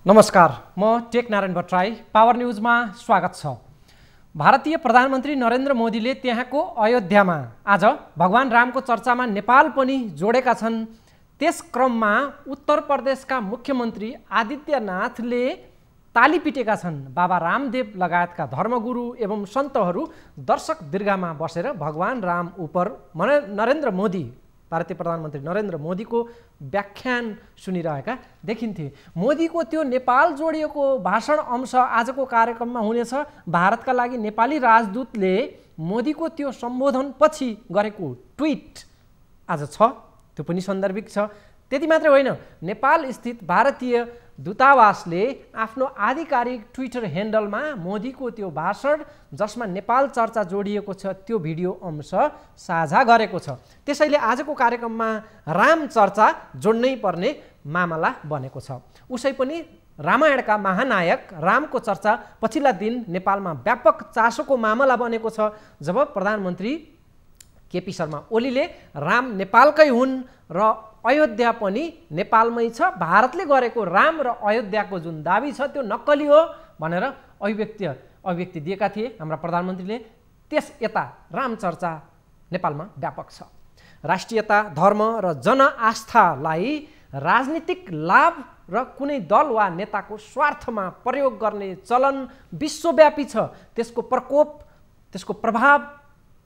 नमस्कार, म take Narayan Bhattarai. Power न्यूजमा स्वागत छ। भारतीय प्रधानमन्त्री नरेन्द्र मोदीले त्यहाँको अयोध्यामा आज भगवान रामको चर्चामा नेपाल पनि जोडेका छन्। त्यस क्रममा उत्तर प्रदेशका मुख्यमन्त्री आदित्यनाथले ताली पिटेका छन्। बाबा रामदेव लगायतका धर्मगुरु एवं सन्तहरू दर्शक दीर्घामा बसेर भगवान राम उप नरेन्द्र मोदी भारतीय प्रधानमन्त्री नरेन्द्र मोदीको व्याख्यान सुनिरहेका देखिन्थे। मोदीको त्यो नेपाल जोडिएको भाषण अंश आजको कार्यक्रममा हुनेछ। भारतका लागि नेपाली राजदूतले मोदीको त्यो सम्बोधनपछि गरेको ट्विट आज छ, त्यो पनि सान्दर्भिक छ। त्यति मात्रै होइन, नेपाल स्थित भारतीय दूतावासले आफ्नो आधिकारिक ट्विटर ह्यान्डलमा मोदीको त्यो भाषण जसमा नेपाल चर्चा जोडिएको छ त्यो भिडियो अंश साझा गरेको छ। त्यसैले आजको कार्यक्रममा राम चर्चा जोड्नै पर्ने मामला बनेको छ। उसै पनि रामायणका महानायक रामको चर्चा पछिल्ला दिन नेपालमा व्यापक चासोको मामला बनेको छ। जब प्रधानमन्त्री केपी शर्मा ओलीले राम नेपालकै हुन् र अयोध्या पनि नेपालमै छ, भारतले गरेको राम र अयोध्याको जुन दाबी छ त्यो नक्कली हो भनेर अभिव्यक्ति दिएका थिए हाम्रा प्रधानमन्त्रीले। त्यस यता राम चर्चा नेपालमा व्यापक छ। राष्ट्रियता, धर्म र जनआस्थालाई राजनीतिक लाभ र कुनै दल वा नेताको स्वार्थमा प्रयोग गर्ने चलन विश्वव्यापी छ। त्यसको प्रकोप, त्यसको प्रभाव,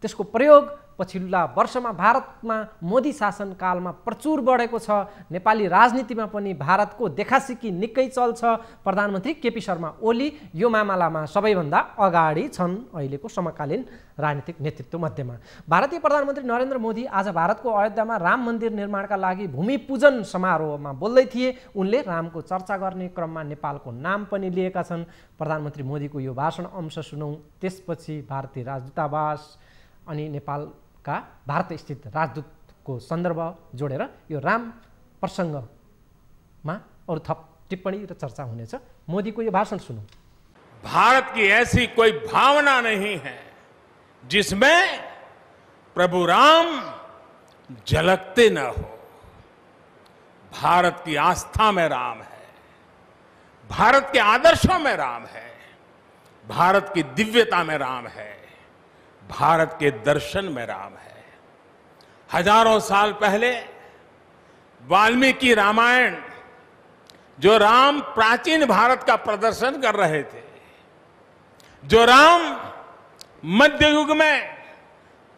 त्यसको प्रयोग पछिल्ला वर्षमा भारतमा मोदी शासनकालमा प्रचुर बढेको छ। नेपाली राजनीतिमा पनि भारतको देखासिकी निकै चल्छ। प्रधानमन्त्री केपी शर्मा ओली यो मामलामा सबैभन्दा अगाडि छन् अहिलेको समकालीन राजनीतिक नेतृत्व मध्येमा। भारतीय प्रधानमन्त्री नरेन्द्र मोदी आज भारतको अयोध्यामा राम मन्दिर निर्माणका लागि भूमि पूजन समारोहमा बोल्दै थिए। उनले रामको चर्चा गर्ने क्रममा नेपालको नाम पनि लिएका छन्। प्रधानमन्त्री मोदीको यो भाषण अंश सुनौँ, त्यसपछि भारतीय राजदूतावास अनि नेपालका भारतस्थित राजदूतको सन्दर्भ जोडेर यो राम प्रसङ्गमा अरू थप टिप्पणी र चर्चा हुनेछ। मोदीको यो भाषण सुनौँ। भारत की ऐसी कोई भावना नहीं है जिसमें प्रभु राम झलकते न हो। भारत की आस्था में राम है, भारत के आदर्शों में राम है, भारत की दिव्यता में राम है, भारत के दर्शन में राम है। हजारों साल पहले वाल्मीकि रामायण, जो राम प्राचीन भारत का प्रदर्शन कर रहे थे, जो राम मध्य युग में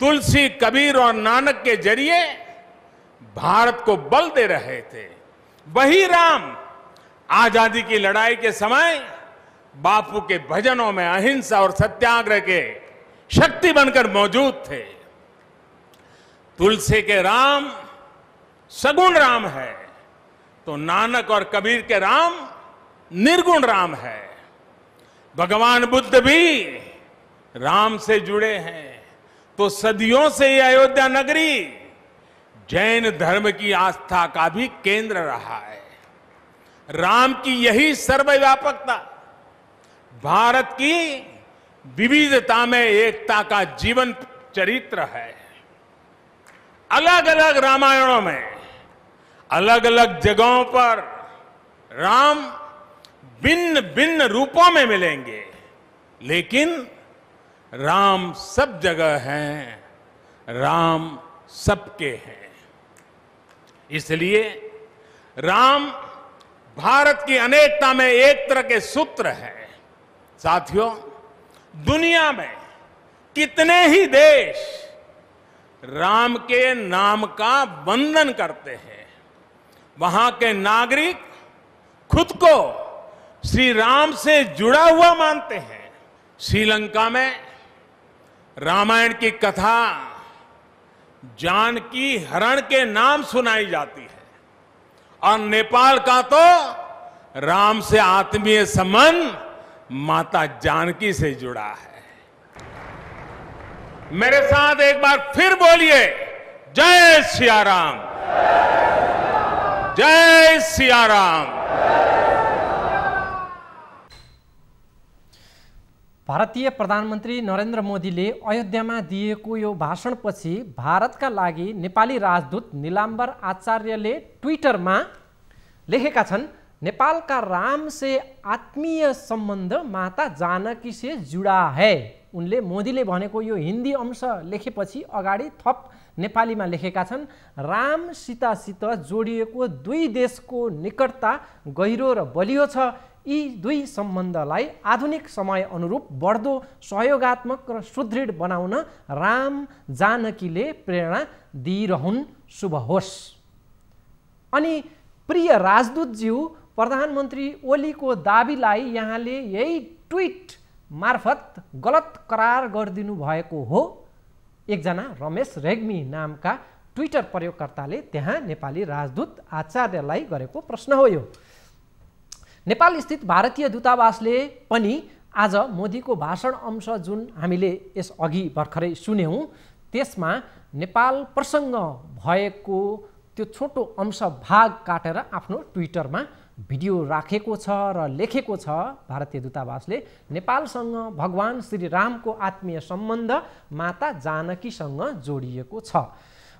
तुलसी, कबीर और नानक के जरिए भारत को बल दे रहे थे, वही राम आजादी की लड़ाई के समय बापू के भजनों में अहिंसा और सत्याग्रह के शक्ति बनकर मौजूद थे। तुलसी के राम सगुण राम है तो नानक और कबीर के राम निर्गुण राम है। भगवान बुद्ध भी राम से जुड़े हैं तो सदियों से ये अयोध्या नगरी जैन धर्म की आस्था का भी केंद्र रहा है। राम की यही सर्वव्यापकता भारत की विविधता में एकता का जीवन चरित्र है। अलग अलग रामायणों में अलग अलग जगहों पर राम भिन्न भिन्न रूपों में मिलेंगे, लेकिन राम सब जगह हैं, राम सबके हैं। इसलिए राम भारत की अनेकता में एक तरह के सूत्र है। साथियों, दुनिया में कितने ही देश राम के नाम का वंदन करते हैं। वहां के नागरिक खुद को श्री राम से जुड़ा हुआ मानते हैं। श्रीलंका में रामायण की कथा जानकी हरण के नाम सुनाई जाती है और नेपाल का तो राम से आत्मीय संबंध माता जानकी से जुड़ा है। मेरे साथ एक बार फिर बोलिए, जय सिया राम, जय सिया राम। भारतीय प्रधानमन्त्री नरेन्द्र मोदीले अयोध्यामा दिएको यो भाषणपछि भारतका लागि नेपाली राजदूत निलाम्बर आचार्यले ट्विटरमा लेखेका छन्, नेपाल का राम से आत्मीय संबंध माता जानकी से जुड़ा है। उनले मोदीले भनेको यो हिन्दी अंश लेखेपछि अगाडि थप नेपालीमा लेखेका छन्। राम सीतासित जोडिएको दुई देशको निकटता गहिरो र बलियो छ। यी दुई सम्बन्धलाई आधुनिक समय अनुरूप बढ्दो सहयोगात्मक र सुदृढ बनाउन राम जानकीले प्रेरणा दिइरहुन्। शुभ होस्। अनि प्रिय राजदूतज्यू, प्रधानमन्त्री ओलीको दाबीलाई यहाँले यही ट्विट मार्फत गलत करार गरिदिनु भएको हो। एकजना रमेश रेग्मी नामका ट्विटर प्रयोगकर्ताले त्यहाँ नेपाली राजदूत आचार्यलाई गरेको प्रश्न हो यो। नेपाल स्थित भारतीय दूतावासले पनि आज मोदीको भाषण अंश जुन हामीले यस अघि भर्खरै सुन्यौं त्यसमा नेपाल प्रसङ्ग भएको त्यो छोटो अंश भाग काटेर आफ्नो ट्विटरमा भिडियो राखेको छ र लेखेको छ। भारतीय दूतावासले नेपालसँग भगवान श्री रामको आत्मीय सम्बन्ध माता जानकीसँग जोडिएको छ।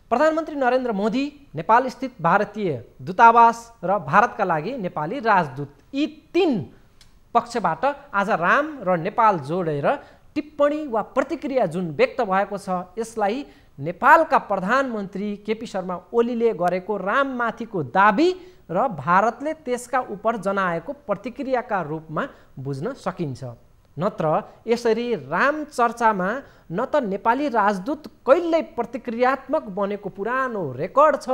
प्रधानमन्त्री नरेन्द्र मोदी, नेपाल स्थित भारतीय दूतावास र भारतका लागि नेपाली राजदूत, यी तीन पक्षबाट आज राम र नेपाल जोडेर टिप्पणी वा प्रतिक्रिया जुन व्यक्त भएको छ यसलाई नेपालका प्रधानमन्त्री केपी शर्मा ओलीले गरेको राममाथिको दाबी र भारतले त्यसका उप जनाएको प्रतिक्रियाका रूपमा बुझ्न सकिन्छ। नत्र यसरी राम चर्चामा न त नेपाली राजदूत कहिल्यै प्रतिक्रियात्मक बनेको पुरानो रेकर्ड छ,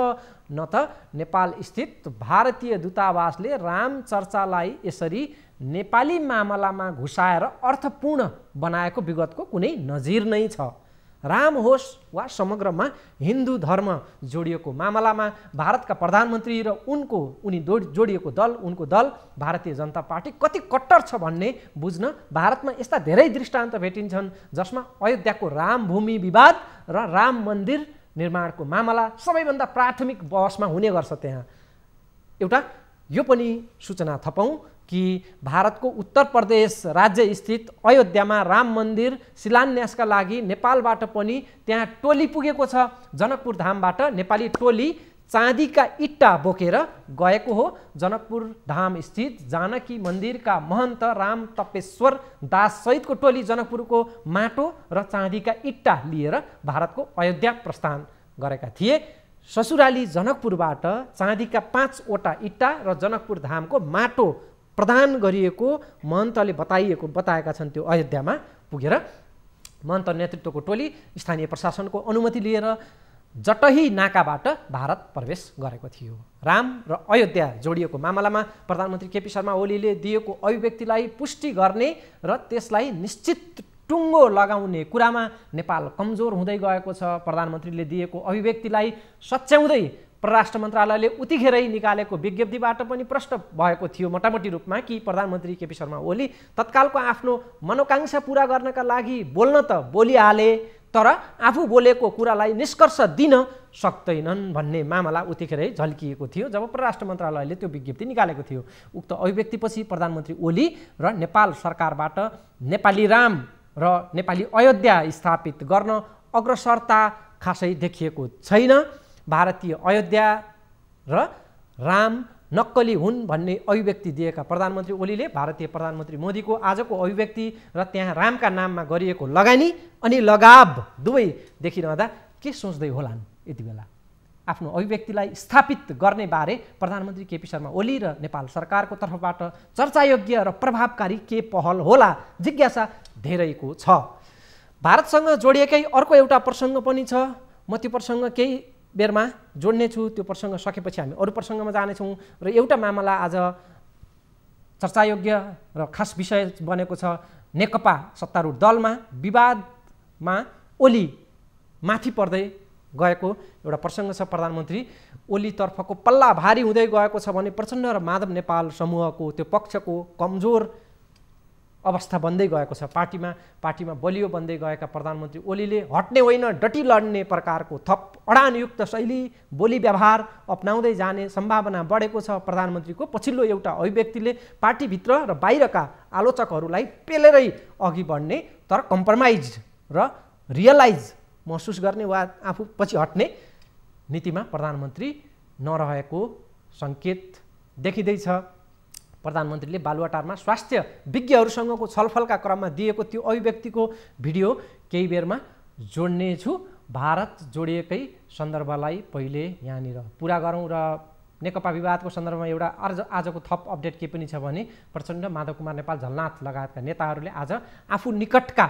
न त नेपाल स्थित भारतीय दूतावासले राम चर्चालाई यसरी नेपाली मामलामा घुसाएर अर्थपूर्ण बनाएको विगतको कुनै नजिर नै छ। राम होस् वा समग्रमा हिन्दू धर्म जोडिएको मामलामा भारतका प्रधानमन्त्री र उनी जोडिएको दल, उनको दल भारतीय जनता पार्टी कति कट्टर छ भन्ने बुझ्न भारतमा यस्ता धेरै दृष्टान्त भेटिन्छन् जसमा अयोध्याको रामभूमि विवाद र राम मन्दिर निर्माणको मामला सबैभन्दा प्राथमिक बहसमा हुने गर्छ। त्यहाँ एउटा यो पनि सूचना थपौं कि भारतको उत्तर प्रदेश राज्य स्थित अयोध्यामा राम मन्दिर शिलान्यासका लागि नेपालबाट पनि त्यहाँ टोली पुगेको छ। जनकपुर धामबाट नेपाली टोली चाँदीका इट्टा बोकेर गएको हो। जनकपुर धाम स्थित जानकी मन्दिरका महन्त राम तपेश्वर दास सहितको टोली जनकपुरको माटो र चाँदीका इट्टा लिएर भारतको अयोध्या प्रस्थान गरेका थिए। ससुराली जनकपुरबाट चाँदीका 5वटा इट्टा र जनकपुर धामको माटो प्रदान गरिएको महन्तले बताएका छन्। त्यो अयोध्यामा पुगेर महन्त नेतृत्वको टोली स्थानीय प्रशासनको अनुमति लिएर जटही नाकाबाट भारत प्रवेश गरेको थियो। राम र अयोध्या जोडिएको मामलामा प्रधानमन्त्री केपी शर्मा ओलीले दिएको अभिव्यक्तिलाई पुष्टि गर्ने र त्यसलाई निश्चित टुङ्गो लगाउने कुरामा नेपाल कमजोर हुँदै गएको छ। प्रधानमन्त्रीले दिएको अभिव्यक्तिलाई सच्याउँदै परराष्ट्र मन्त्रालयले उतिखेरै निकालेको विज्ञप्तिबाट पनि प्रश्न भएको थियो मोटामोटी रूपमा कि प्रधानमन्त्री केपी शर्मा ओली तत्कालको आफ्नो मनोकांक्षा पूरा गर्नका लागि बोल्न त बोलिहाले तर आफू बोलेको कुरालाई निष्कर्ष दिन सक्दैनन् भन्ने मामला उतिखेरै झल्किएको थियो जब परराष्ट्र मन्त्रालयले त्यो विज्ञप्ति निकालेको थियो। उक्त अभिव्यक्तिपछि प्रधानमन्त्री ओली र नेपाल सरकारबाट नेपाली राम र नेपाली अयोध्या स्थापित गर्न अग्रसरता खासै देखिएको छैन। भारतीय अयोध्या र राम नक्कली हुन् भन्ने अभिव्यक्ति दिएका प्रधानमन्त्री ओलीले भारतीय प्रधानमन्त्री मोदीको आजको अभिव्यक्ति र त्यहाँ रामका नाममा गरिएको लगानी अनि लगाव दुवै देखिरहँदा के सोच्दै होलान् यति बेला? आफ्नो अभिव्यक्तिलाई स्थापित गर्ने बारे प्रधानमन्त्री केपी शर्मा ओली र नेपाल सरकारको तर्फबाट चर्चायोग्य र प्रभावकारी के पहल होला जिज्ञासा धेरैको छ। भारतसँग जोडिएकै अर्को एउटा प्रसङ्ग पनि छ। म त्यो प्रसङ्ग केही बेरमा जोड्ने छु। त्यो प्रसङ्ग सकेपछि हामी अरू प्रसङ्गमा जानेछौँ र एउटा मामला आज चर्चायोग्य र खास विषय बनेको छ। नेकपा सत्तारूढ दलमा विवादमा ओली माथि पर्दै गएको एउटा प्रसङ्ग छ। प्रधानमन्त्री ओलीतर्फको पल्ला भारी हुँदै गएको छ भने प्रचण्ड र माधव नेपाल समूहको त्यो पक्षको कमजोर अवस्था बन्दै गएको छ। पार्टीमा बलियो बन्दै गएका प्रधानमन्त्री ओलीले हट्ने होइन डटी लड्ने प्रकारको थप अडानयुक्त शैली बोली व्यवहार अपनाउँदै जाने सम्भावना बढेको छ। प्रधानमन्त्रीको पछिल्लो एउटा अभिव्यक्तिले पार्टीभित्र र बाहिरका आलोचकहरूलाई पेलेरै अघि बढ्ने तर कम्प्रोमाइज र रियलाइज महसुस गर्ने वा आफू पछि हट्ने नीतिमा प्रधानमन्त्री नरहेको सङ्केत देखिँदैछ। प्रधानमन्त्रीले बालुवाटारमा स्वास्थ्य विज्ञहरूसँगको छलफलका क्रममा दिएको त्यो अभिव्यक्तिको भिडियो केही बेरमा जोड्नेछु। भारत जोडिएकै सन्दर्भलाई पहिले यहाँनिर पुरा गरौँ र नेकपा विवादको सन्दर्भमा एउटा आजको थप अपडेट के पनि छ भने प्रचण्ड, माधव कुमार नेपाल, झलनाथ लगायतका नेताहरूले आज आफू निकटका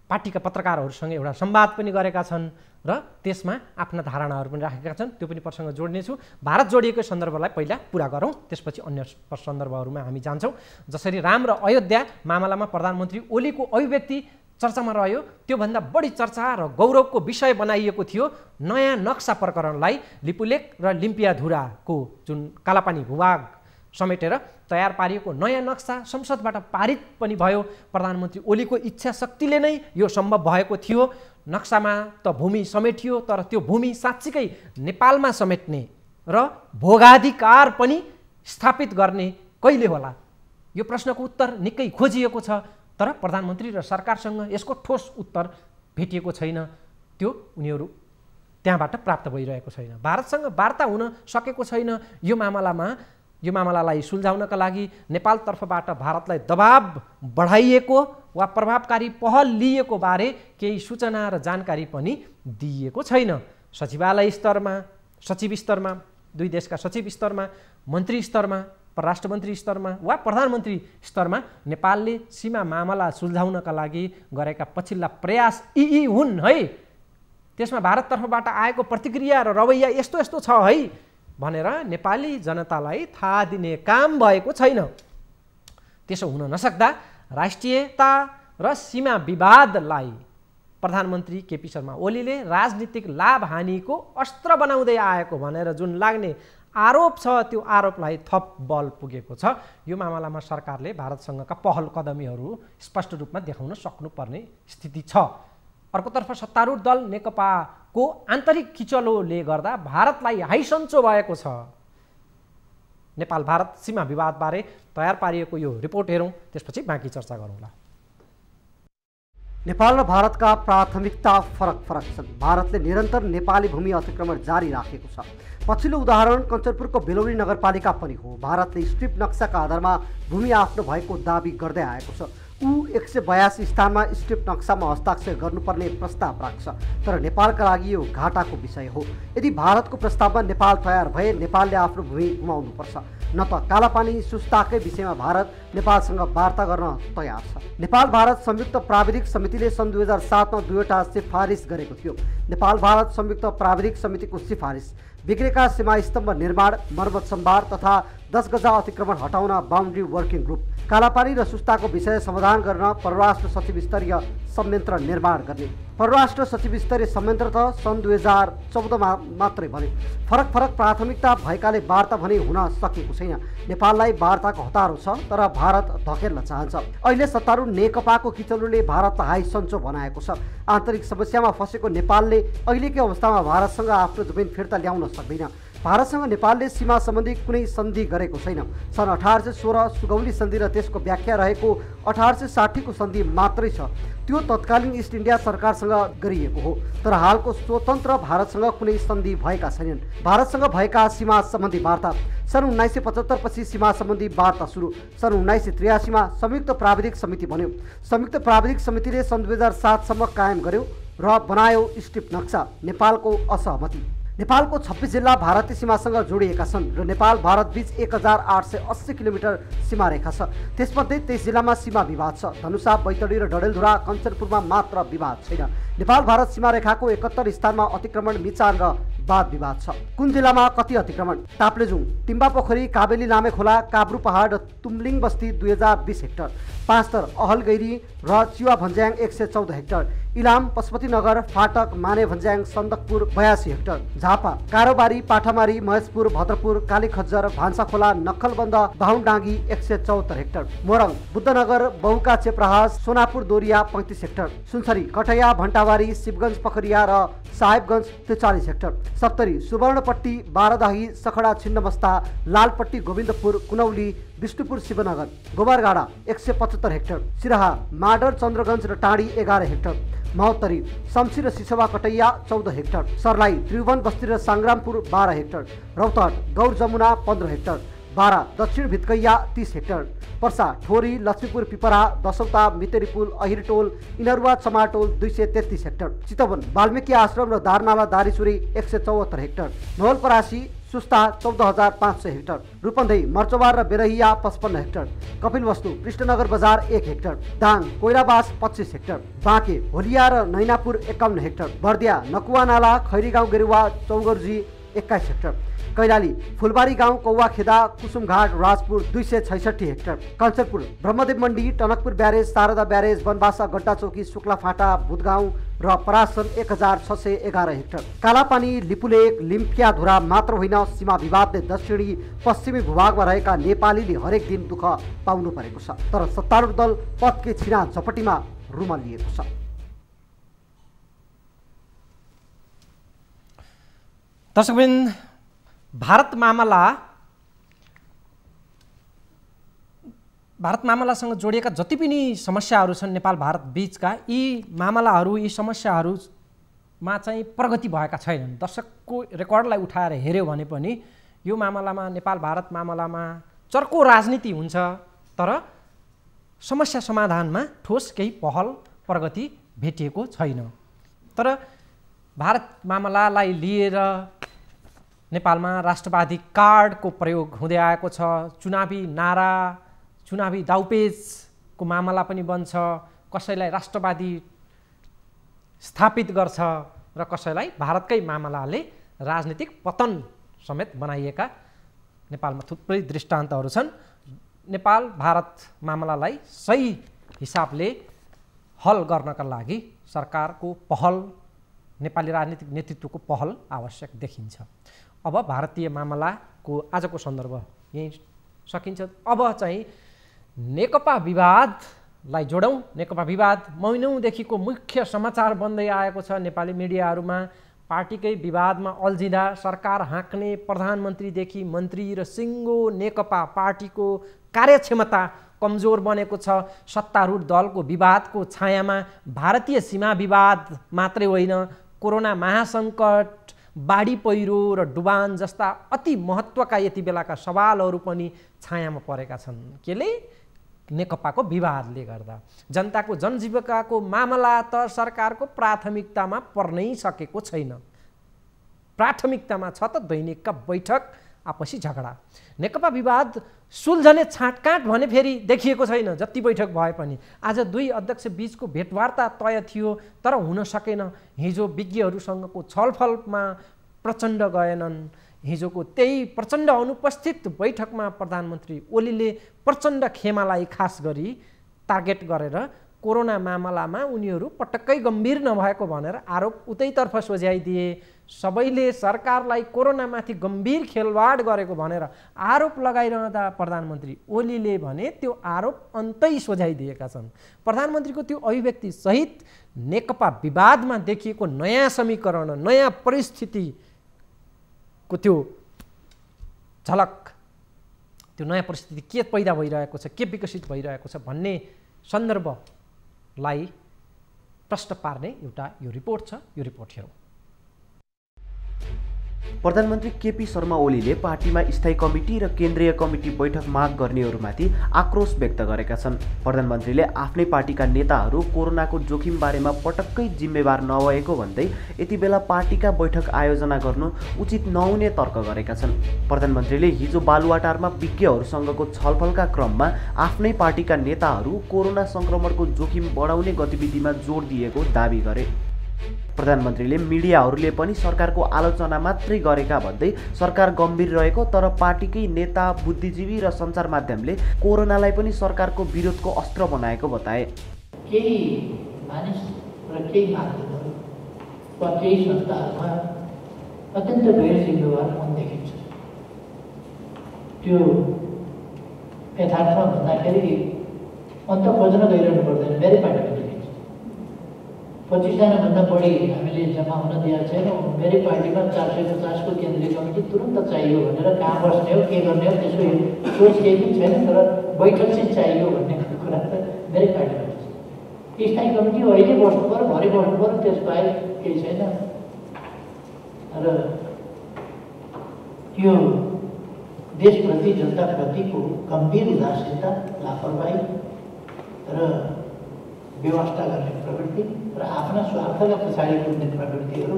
पार्टीका पत्रकारहरूसँग एउटा संवाद पनि गरेका छन् र त्यसमा आफ्ना धारणाहरू पनि राखेका छन्। त्यो पनि प्रसङ्ग जोड्नेछु। भारत जोडिएको सन्दर्भलाई पहिला पुरा गरौँ, त्यसपछि अन्य सन्दर्भहरूमा हामी जान्छौँ। जसरी राम र अयोध्या मामलामा प्रधानमन्त्री ओलीको अभिव्यक्ति चर्चामा रह्यो, त्योभन्दा बढी चर्चा र गौरवको विषय बनाइएको थियो नयाँ नक्सा प्रकरणलाई लिपुलेक र लिम्पियाधुराको जुन कालापानी भूभाग समेटेर तयार पारिएको नयाँ नक्सा संसदबाट पारित पनि भयो। प्रधानमन्त्री ओलीको इच्छा शक्तिले नै यो सम्भव भएको थियो। नक्सामा त भूमि समेटियो, तर त्यो भूमि साँच्चीकै नेपालमा समेट्ने र भोगाधिकार पनि स्थापित गर्ने कहिले होला, यो प्रश्नको उत्तर निकै खोजिएको छ, तर प्रधानमन्त्री र सरकारसँग यसको ठोस उत्तर भेटिएको छैन। त्यो उनीहरू त्यहाँबाट प्राप्त भइरहेको छैन। भारतसँग वार्ता हुन सकेको छैन। यो मामलालाई सुल्झाउनका लागि नेपालतर्फबाट भारतलाई दबाब बढाइएको वा प्रभावकारी पहल लिएको बारे केही सूचना र जानकारी पनि दिइएको छैन। सचिवालय स्तरमा, सचिव स्तरमा, दुई देशका सचिव स्तरमा, मन्त्री स्तरमा, परराष्ट्र मन्त्री स्तरमा वा प्रधानमन्त्री स्तरमा नेपालले सीमा मामला सुल्झाउनका लागि गरेका पछिल्ला प्रयास यी हुन् है। त्यसमा भारततर्फबाट आएको प्रतिक्रिया र रवैया यस्तो यस्तो छ है भनेर नेपाली जनतालाई थाहा दिने काम भएको छैन। त्यसो हुन नसक्दा राष्ट्रियता र सीमा विवादलाई प्रधानमन्त्री केपी शर्मा ओलीले राजनीतिक लाभ हानिको अस्त्र बनाउँदै आएको भनेर जुन लाग्ने आरोप छ, त्यो आरोपलाई थप बल पुगेको छ। यो मामलामा सरकारले भारतसँगका पहल कदमीहरू स्पष्ट रूपमा देखाउन सक्नुपर्ने स्थिति छ। अर्कोतर्फ सत्तारूढ दल नेकपाको आन्तरिक किचलोले गर्दा भारतलाई हाइसन्चो भएको छ। नेपाल भारत सीमा विवादबारे तयार पारिएको यो रिपोर्ट हेरौँ, त्यसपछि बाँकी चर्चा गरौँला। नेपाल र भारतका प्राथमिकता फरक छन्। भारतले निरन्तर नेपाली भूमि अतिक्रमण जारी राखेको छ। पछिल्लो उदाहरण कञ्चनपुरको बेलौरी नगरपालिका पनि हो। भारतले स्ट्रिप नक्साका आधारमा भूमि आफ्नो भएको दाबी गर्दै आएको छ। ऊ 182 स्थानमा स्ट्रिप नक्सामा हस्ताक्षर गर्नुपर्ने प्रस्ताव राख्छ, तर नेपालका लागि यो घाटाको विषय हो। यदि भारतको प्रस्तावमा नेपाल तयार भए नेपालले आफ्नो भूमि गुमाउनुपर्छ, न त कालापानी सुस्ताकै विषयमा भारत नेपालसँग वार्ता गर्न तयार छ। नेपाल भारत संयुक्त प्राविधिक समितिले सन् 2007 मा 2वटा सिफारिस गरेको थियो। नेपाल भारत संयुक्त प्राविधिक समितिको सिफारिस बिग्रेका सीमा स्तम्भ निर्माण, मर्मत सम्भार तथा 10 गजा अतिक्रमण हटाउन बाउन्ड्री वर्किङ ग्रुप, कालापानी र सुस्ताको विषय समाधान गर्न परराष्ट्र सचिव स्तरीय संयन्त्र निर्माण गर्ने। परराष्ट्र सचिव स्तरीय संयन्त्र त सन् 2014 मा मात्रै बन्यो। फरक प्राथमिकता भएकाले वार्ता भने हुन सकेको छैन। नेपाललाई वार्ताको हतारो छ, तर भारत धकेल्न चाहन्छ। अहिले सत्तारूढ नेकपाको किचलोले भारतलाई हाइसन्चो बनाएको छ। आन्तरिक समस्यामा फँसेको नेपालले अहिलेकै अवस्थामा भारतसँग आफ्नो जमिन फिर्ता ल्याउन सक्दैन। भारतसँग नेपालले सीमा सम्बन्धी कुनै सन्धि गरेको छैन। सन् 1816 सुगौली सन्धि र त्यसको व्याख्या रहेको 1860 को सन्धि मात्रै छ। त्यो तत्कालीन इस्ट इन्डिया सरकारसँग गरिएको हो, तर हालको स्वतन्त्र भारतसँग कुनै सन्धि भएका छैनन्। भारतसँग भएका सीमा सम्बन्धी वार्ता सन् 1975 पछि सीमा सम्बन्धी वार्ता सुरु। सन् 1983 मा संयुक्त प्राविधिक समिति बन्यो। संयुक्त प्राविधिक समितिले सन् 2007 सम्म कायम गर्यो र बनायो स्ट्रिप नक्सा। नेपालको असहमति। नेपालको 26 जिल्ला भारतीय सीमासँग जोडिएका छन् र नेपाल भारत बीच 1880 किलोमिटर सीमा रेखा छ। त्यसमध्ये 23 जिल्लामा सीमा विवाद छ। धनुषा, बैतडी र डडेलधुरा, कञ्चनपुरमा मात्र विवाद छैन। नेपाल भारत सीमा रेखाको 71 स्थानमा अतिक्रमण, मिचान र वाद विवाद छ। कुन जिल्लामा कति अतिक्रमण? ताप्लेजुङ, टिम्बापोखरी, काबेली, लामेखोला, काब्रु पहाड र तुम्लिङ बस्ती 2020 हेक्टर, पाँचथर, अहलगैरी र चिवा भन्ज्याङ 114 हेक्टर, इलाम, पशुपतिनगर, फाटक, माने भन्ज्याङ, सन्दकपुर 82 हेक्टर, झापा, कारोबारी, पाठामारी, महेशपुर, भद्रपुर, कालीखज्जर, भान्साखोला, नक्खलबन्द, बाहुनडाँगी 174 हेक्टर, मोरङ, बुद्धनगर, बहुका, चेप्राहास, सोनापुर, दोरिया 35 हेक्टर, सुनसरी, कटैया, भण्टाबारी, शिवगञ्ज, पखरिया र साहेबगञ्ज 43 हेक्टर, सप्तरी, सुवर्णपट्टी, बारादही, सखडा, छिन्नमस्ता, लालपट्टी, गोविन्दपुर, कुनौली, विष्णुपुर, शिवनगर, गोबरगाडा 175 हेक्टर, सिराहा, माडर, चन्द्रगञ्ज र टाढी 11 हेक्टर, महोत्तरी, शमशी र सिसवा, कटैया 14 हेक्टर, सर्लाही, त्रिभुवन बस्ती र सङ्ग्रामपुर 12 हेक्टर, रौतहट, गौर जमुना 15 हेक्टर, बारा दक्षिण भित्कैया 30 हेक्टर, पर्सा ठोरी लक्ष्मीपुर पिपरा दसौता मितेरीपुल अहिरटोल इनरुवा चमाटोल 233 हेक्टर, चितवन वाल्मीकि आश्रम र दारनाला दारीसुरी 174 हेक्टर, नवलपरासी सुस्ता 14,500 हेक्टर, रूपन्देही मर्चवार र बेरहिया 55 हेक्टर, कपिलवस्तु कृष्णनगर बजार 1 हेक्टर, दाङ कोइराबास 25 हेक्टर, बाँके होलिया र नैनापुर 51 हेक्टर, बर्दिया नकुवानाला खैरीगाउँ गेरुवा चौगर्जी 21 हेक्टर, कैलाली फुलबारी गाउँ कौवाखेदा कुसुमघाट राजपुर 266 हेक्टर, कञ्चनपुर ब्रह्मदेव मण्डी टनकपुर ब्यारेज शारदा ब्यारेज बनबासा गड्डाचौकी शुक्लाफाटा बुधगाउँ र परासन 1611 हेक्टर, कालापानी लिपुलेक लिम्फियाधुरा मात्र होइन सीमा विवादले दक्षिणी पश्चिमी भूभागमा रहेका नेपालीले हरेक दिन दुःख पाउनु परेको छ, तर सत्तारूढ दल पदकै छिना झपटीमा रुमलिएको छ। दर्शकबिन, भारत मामलासँग जोडिएका जति पनि समस्याहरू छन् नेपाल भारत बीचका, यी मामलाहरू यी समस्याहरूमा चाहिँ प्रगति भएका छैनन्। दर्शकको रेकर्डलाई उठाएर हेऱ्यो भने पनि यो मामलामा नेपाल भारत मामलामा चर्को राजनीति हुन्छ, तर समस्या समाधानमा ठोस केही पहल प्रगति भेटिएको छैन। तर भारत मामलालाई लिएर नेपालमा राष्ट्रवादी कार्डको प्रयोग हुँदै आएको छ, चुनावी नारा चुनावी दाउपेचको मामला पनि बन्छ, कसैलाई राष्ट्रवादी स्थापित गर्छ र कसैलाई भारतकै मामलाले राजनीतिक पतन समेत बनाइएका नेपालमा थुप्रै दृष्टान्तहरू छन्। नेपाल भारत मामलालाई सही हिसाबले हल गर्नका लागि सरकारको पहल, नेपाली राजनीतिक नेतृत्वको पहल आवश्यक देखिन्छ। अब भारतीय मामलाको आजको सन्दर्भ यही सकिन्छ। अब चाहिँ नेकपा विवादलाई जोडौँ। नेकपा विवाद महिनौँदेखिको मुख्य समाचार बन्दै आएको छ नेपाली मिडियाहरूमा। पार्टीकै विवादमा अल्झिँदा सरकार हाँक्ने प्रधानमन्त्रीदेखि मन्त्री र सिङ्गो नेकपा पार्टीको कार्यक्षमता कमजोर बनेको छ। सत्तारूढ दलको विवादको छायामा भारतीय सीमा विवाद मात्रै होइन, कोरोना महासङ्कट, बाढी पहिरो र डुबान जस्ता अति महत्त्वका यति बेलाका सवालहरू पनि छायामा परेका छन्। केले? नेकपाको विवादले गर्दा। जनताको जनजीविकाको मामला त सरकारको प्राथमिकतामा पर्नै सकेको छैन। प्राथमिकतामा छ त दैनिकका बैठक, आपसी झगडा। नेकपा विवाद सुल्झने छाँटकाँट भने फेरि देखिएको छैन, जति बैठक भए पनि। आज दुई अध्यक्ष बीचको भेटवार्ता तय थियो, तर हुन सकेन। हिजो विज्ञहरूसँगको छलफलमा प्रचण्ड गएनन्। हिजोको त्यही प्रचण्ड अनुपस्थित बैठकमा प्रधानमन्त्री ओलीले प्रचण्ड खेमालाई खास गरी टार्गेट गरेर कोरोना मामलामा उनीहरू पटक्कै गम्भीर नभएको भनेर आरोप उतैतर्फ सोझ्याइदिए। सबैले सरकारलाई कोरोनामाथि गम्भीर खेलवाड गरेको भनेर आरोप लगाइरहँदा प्रधानमन्त्री ओलीले भने त्यो आरोप अन्तै सोझ्याइदिएका छन्। प्रधानमन्त्रीको त्यो अभिव्यक्ति सहित नेकपा विवादमा देखिएको नयाँ समीकरण, नयाँ परिस्थितिको त्यो झलक, त्यो नयाँ परिस्थिति के पैदा भइरहेको छ, के विकसित भइरहेको छ भन्ने सन्दर्भलाई प्रश्न पार्ने एउटा यो रिपोर्ट छ। यो रिपोर्ट हेरौँ। प्रधानमन्त्री केपी शर्मा ओलीले पार्टीमा स्थायी कमिटी र केन्द्रीय कमिटी बैठक माग गर्नेहरूमाथि आक्रोश व्यक्त गरेका छन्। प्रधानमन्त्रीले आफ्नै पार्टीका नेताहरू कोरोनाको जोखिम बारेमा पटक्कै जिम्मेवार नभएको भन्दै यति बेला पार्टीका बैठक आयोजना गर्नु उचित नहुने तर्क गरेका छन्। प्रधानमन्त्रीले हिजो बालुवाटारमा विज्ञहरूसँगको छलफलका क्रममा आफ्नै पार्टीका नेताहरू कोरोना संक्रमणको जोखिम बढाउने गतिविधिमा जोड दिएको दावी गरे। प्रधानमन्त्रीले मिडियाहरूले पनि सरकारको आलोचना मात्रै गरेका भन्दै सरकार गम्भीर रहेको, तर पार्टीकै नेता, बुद्धिजीवी र सञ्चार माध्यमले कोरोनालाई पनि सरकारको विरोधको अस्त्र बनाएको बताए। केही मानिस र केही माध्यमहरू वा केही संस्थाहरूमा अत्यन्त गैर जिम्मेवार मन देखिन्छ। त्यो यथार्थमा भन्दाखेरि अन्त खोज्न गइरहनु पर्दैन। मेरै पार्टीमा 25 जनाभन्दा बढी हामीले जम्मा हुन दिएको छैनौँ। मेरै पार्टीमा 450 को केन्द्रीय कमिटी तुरन्त चाहियो भनेर कहाँ बस्ने हो, के गर्ने हो, त्यसको सोच केही पनि छैन, तर बैठक चाहिँ चाहियो भन्ने कुरा त मेरै पार्टीमा छ। स्थायी कमिटी अहिले बस्नु पऱ्यो, भरे बस्नु पऱ्यो, त्यसबाहेक केही छैन। र यो देशप्रति जनताप्रतिको गम्भीर उदासीनता, लापरवाही र व्यवस्था गर्ने प्रवृत्ति र आफ्ना स्वार्थलाई पछाडि कुद्ने प्रवृत्तिहरू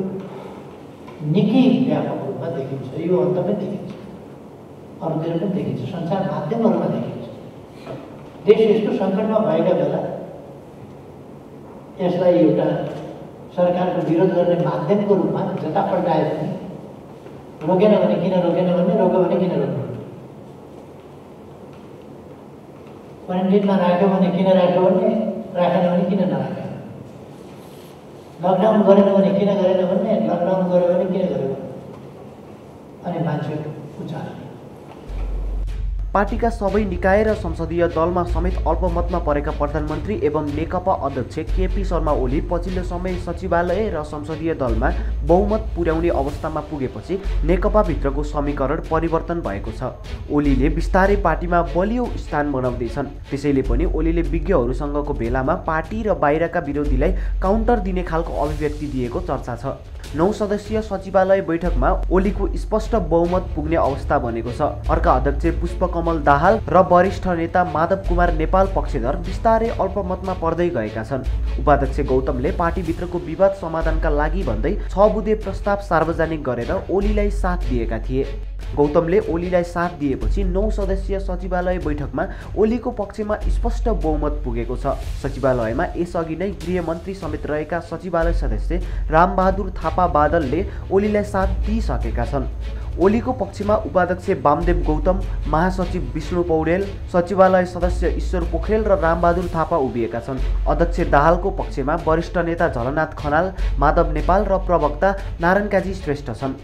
निकै व्यापक रूपमा देखिन्छ। यो अन्तमै देखिन्छ, अरूतिर पनि देखिन्छ, सञ्चार माध्यमहरूमा देखिन्छ। देश यस्तो सङ्कटमा भएका बेला यसलाई एउटा सरकारको विरोध गर्ने माध्यमको रूपमा जता पल्टाए पनि रोकेन भने किन रोकेन भन्ने, रोक्यो भने किन रोक्नु, क्वारेन्टिनमा राख्यो भने किन राख्यो भन्ने, राखेन भने किन नराख्यो, लकडाउन गरेन भने किन गरेन भन्ने, लकडाउन गर्यो भने किन गर्यो अनि मान्छे उचाल्ने। पार्टीका सबै निकाय र संसदीय दलमा समेत अल्पमतमा परेका प्रधानमन्त्री एवं नेकपा अध्यक्ष केपी शर्मा ओली पछिल्लो समय सचिवालय र संसदीय दलमा बहुमत पुर्याउने अवस्थामा पुगेपछि नेकपाभित्रको समीकरण परिवर्तन भएको छ। ओलीले बिस्तारै पार्टीमा बलियो स्थान बनाउँदैछन्। त्यसैले पनि ओलीले विज्ञहरूसँगको भेलामा पार्टी र बाहिरका विरोधीलाई काउन्टर दिने खालको अभिव्यक्ति दिएको चर्चा छ। 9 सदस्यीय सचिवालय बैठकमा ओलीको स्पष्ट बहुमत पुग्ने अवस्था बनेको छ। अर्का अध्यक्ष पुष्पकमल दाहाल र वरिष्ठ नेता माधव कुमार नेपाल पक्षधर बिस्तारै अल्पमतमा पर्दै गएका छन्। उपाध्यक्ष गौतमले पार्टीभित्रको विवाद समाधानका लागि भन्दै 6 बुँदे प्रस्ताव सार्वजनिक गरेर ओलीलाई साथ दिएका थिए। गौतमले ओलीलाई साथ दिएपछि 9 सदस्यीय सचिवालय बैठकमा ओलीको पक्षमा स्पष्ट बहुमत पुगेको छ। सचिवालयमा यसअघि नै गृहमन्त्री समेत रहेका सचिवालय सदस्य रामबहादुर थापा बादलले ओलीलाई साथ दिइसकेका छन्। ओलीको पक्षमा उपाध्यक्ष वामदेव गौतम, महासचिव विष्णु पौडेल, सचिवालय सदस्य ईश्वर पोखरेल र रामबहादुर थापा उभिएका छन्। अध्यक्ष दाहालको पक्षमा वरिष्ठ नेता झलनाथ खनाल, माधव नेपाल र प्रवक्ता नारायण काजी श्रेष्ठ छन्।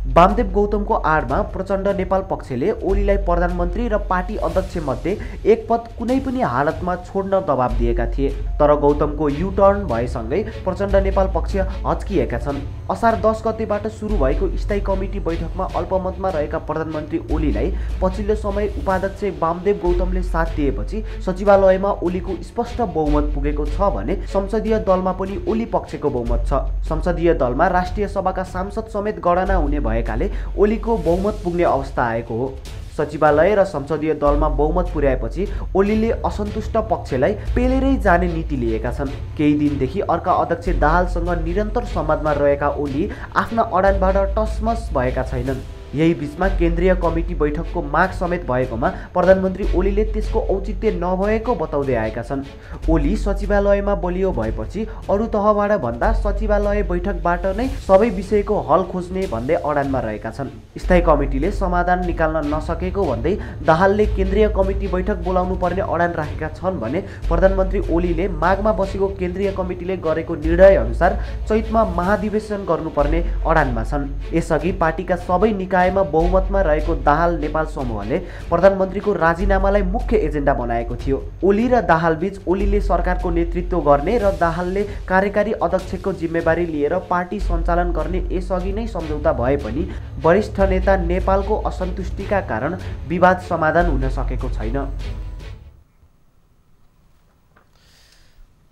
वामदेव गौतमको आडमा प्रचण्ड नेपाल पक्षले ओलीलाई प्रधानमन्त्री र पार्टी अध्यक्ष मध्ये एक पद कुनै पनि हालतमा छोड्न दबाब दिएका थिए। तर गौतमको युटर्न भएसँगै प्रचण्ड नेपाल पक्ष हच्किएका छन्। असार 10 गतेबाट सुरु भएको स्थायी कमिटी बैठकमा अल्पमतमा रहेका प्रधानमन्त्री ओलीलाई पछिल्लो समय उपाध्यक्ष वामदेव गौतमले साथ दिएपछि सचिवालयमा ओलीको स्पष्ट बहुमत पुगेको छ भने संसदीय दलमा पनि ओली पक्षको बहुमत छ। संसदीय दलमा राष्ट्रिय सभाका सांसद समेत गणना हुने भएकाले ओलीको बहुमत पुग्ने अवस्था आएको हो। सचिवालय र संसदीय दलमा बहुमत पुर्याएपछि ओलीले असन्तुष्ट पक्षलाई पेलेरै जाने नीति लिएका छन्। केही दिनदेखि अर्का अध्यक्ष दाहालसँग निरन्तर संवादमा रहेका ओली आफ्ना अडानबाट टसमस भएका छैनन्। यही बीचमा केन्द्रीय कमिटी बैठकको माग समेत भएकोमा प्रधानमन्त्री ओलीले त्यसको औचित्य नभएको बताउँदै आएका छन्। ओली सचिवालयमा बलियो भएपछि अरू तहबाट भन्दा सचिवालय बैठकबाट नै सबै विषयको हल खोज्ने भन्दै अडानमा रहेका छन्। स्थायी कमिटीले समाधान निकाल्न नसकेको भन्दै दाहालले केन्द्रीय कमिटी बैठक बोलाउनु पर्ने अडान राखेका छन् भने प्रधानमन्त्री ओलीले मागमा बसेको केन्द्रीय कमिटीले गरेको निर्णय अनुसार चैतमा महाधिवेशन गर्नुपर्ने अडानमा छन्। यसअघि पार्टीका सबै निकायमा बहुमतमा रहेको दाहाल नेपाल समूहले प्रधानमन्त्रीको राजीनामालाई मुख्य एजेन्डा बनाएको थियो। ओली र दाहाल बीच ओलीले सरकारको नेतृत्व गर्ने र दाहालले कार्यकारी अध्यक्षको जिम्मेवारी लिएर पार्टी सञ्चालन गर्ने यसअघि नै सम्झौता भए पनि वरिष्ठ नेता नेपालको असन्तुष्टिका कारण विवाद समाधान हुन सकेको छैन।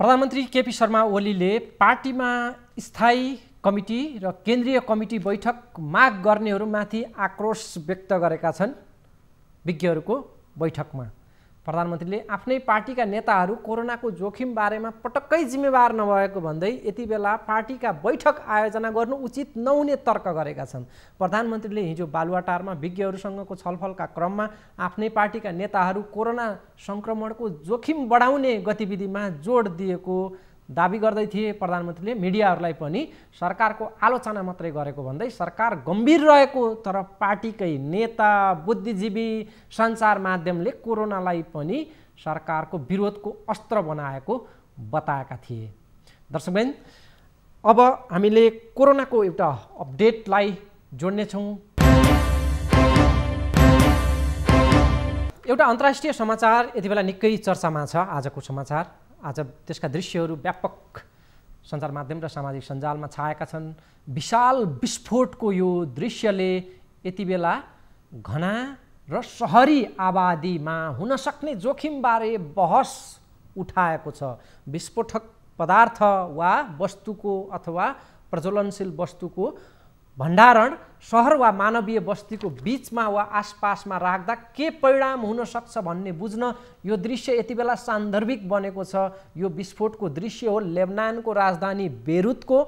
प्रधानमन्त्री केपी शर्मा ओलीले पार्टीमा स्थायी कमिटी र केन्द्रीय कमिटी बैठक माग गर्नेहरूमाथि आक्रोश व्यक्त गरेका छन्। विज्ञहरूको बैठकमा प्रधानमन्त्रीले आफ्नै पार्टीका नेताहरू कोरोनाको जोखिम बारेमा पटक्कै जिम्मेवार नभएको भन्दै यति बेला पार्टीका बैठक आयोजना गर्नु उचित नहुने तर्क गरेका छन्। प्रधानमन्त्रीले हिजो बालुवाटारमा विज्ञहरूसँगको छलफलका क्रममा आफ्नै पार्टीका नेताहरू कोरोना सङ्क्रमणको जोखिम बढाउने गतिविधिमा जोड दिएको दाबी गर्दै थिए। प्रधानमन्त्रीले मिडियाहरूलाई पनि सरकारको आलोचना मात्रै गरेको भन्दै सरकार गम्भीर रहेको तर पार्टीकै नेता, बुद्धिजीवी, सञ्चार माध्यमले कोरोनालाई पनि सरकारको विरोधको अस्त्र बनाएको बताएका थिए। दर्शकवृन्द, अब हामीले कोरोनाको एउटा अपडेटलाई जोड्नेछौँ। एउटा अन्तर्राष्ट्रिय समाचार यति बेला निकै चर्चामा छ। आजको समाचार, आज त्यसका दृश्यहरू व्यापक सञ्चार माध्यम र सामाजिक सञ्जालमा छाएका छन्। विशाल विस्फोटको यो दृश्यले यति बेला घना र सहरी आबादीमा हुन सक्ने जोखिमबारे बहस उठाएको छ। विस्फोटक पदार्थ वा वस्तुको अथवा प्रज्वलनशील वस्तुको भण्डारण सहर वा मानवीय बस्तीको बीचमा वा आसपासमा राख्दा के परिणाम हुन सक्छ भन्ने बुझ्न यो दृश्य यति बेला सान्दर्भिक बनेको छ। यो विस्फोटको दृश्य हो लेबनानको राजधानी बेरुतको।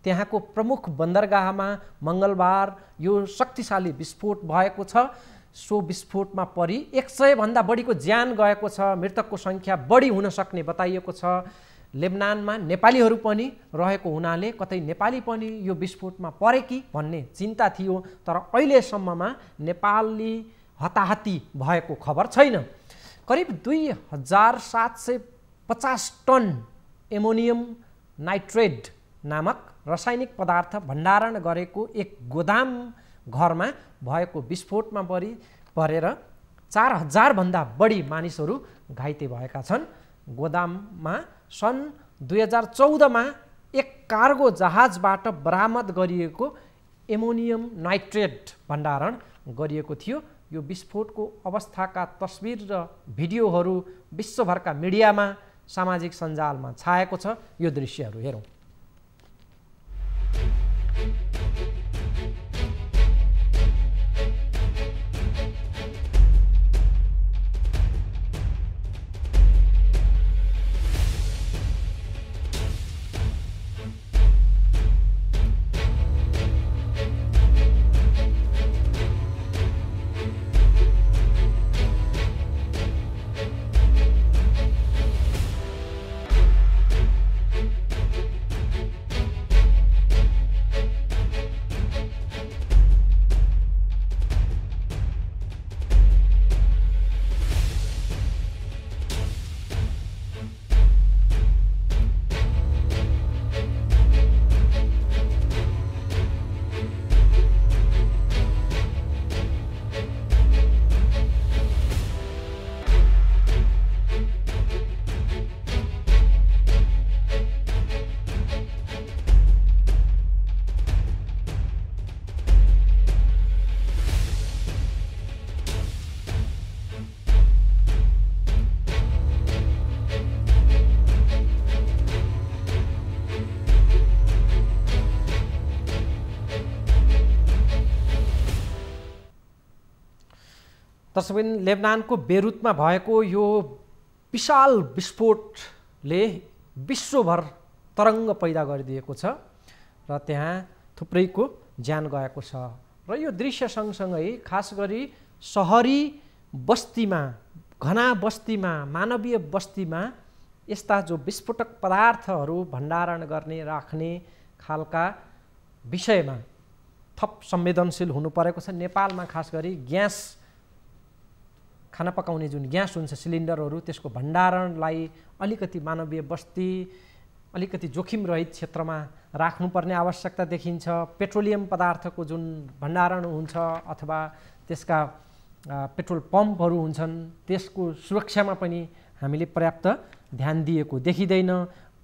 त्यहाँको प्रमुख बन्दरगाहमा मङ्गलबार यो शक्तिशाली विस्फोट भएको छ। सो विस्फोटमा परि 100 भन्दा बढीको ज्यान गएको छ। मृतकको सङ्ख्या बढी हुन सक्ने बताइएको छ। लेबनानमा नेपालीहरू पनि रहेको हुनाले कतै नेपाली पनि यो विस्फोटमा परे कि भन्ने चिन्ता थियो, तर अहिलेसम्ममा नेपाली हताहती भएको खबर छैन। करिब 2750 टन एमोनियम नाइट्रेट नामक रासायनिक पदार्थ भण्डारण गरेको एक गोदाम घरमा भएको विस्फोटमा परेर 4000 भन्दा बढी मानिसहरू घाइते भएका छन्। गोदाममा सन् 2014 मा एक कार्गो जहाजबाट बरामद गरिएको एमोनियम नाइट्रेट भण्डारण गरिएको थियो। यो विस्फोटको अवस्थाका तस्बिर र भिडियोहरू विश्वभरका मिडियामा सामाजिक सञ्जालमा छाएको छ। यो दृश्यहरू हेरौँ। तसबिन लेबनानको बेरुतमा भएको यो विशाल विस्फोटले विश्वभर तरङ्ग पैदा गरिदिएको छ र त्यहाँ थुप्रैको ज्यान गएको छ। र यो दृश्य सँगसँगै खास गरी सहरी बस्तीमा, घना बस्तीमा, मानवीय बस्तीमा यस्ता जो विस्फोटक पदार्थहरू भण्डारण गर्ने राख्ने खालका विषयमा थप संवेदनशील हुनु परेको छ। नेपालमा खास गरी ग्यास, खाना पकाउने जुन ग्यास हुन्छ, सिलिन्डरहरू, त्यसको भण्डारणलाई अलिकति मानवीय बस्ती, अलिकति जोखिम रहित क्षेत्रमा राख्नुपर्ने आवश्यकता देखिन्छ। पेट्रोलियम पदार्थको जुन भण्डारण हुन्छ अथवा त्यसका पेट्रोल पम्पहरू हुन्छन्, त्यसको सुरक्षामा पनि हामीले पर्याप्त ध्यान दिएको देखिँदैन।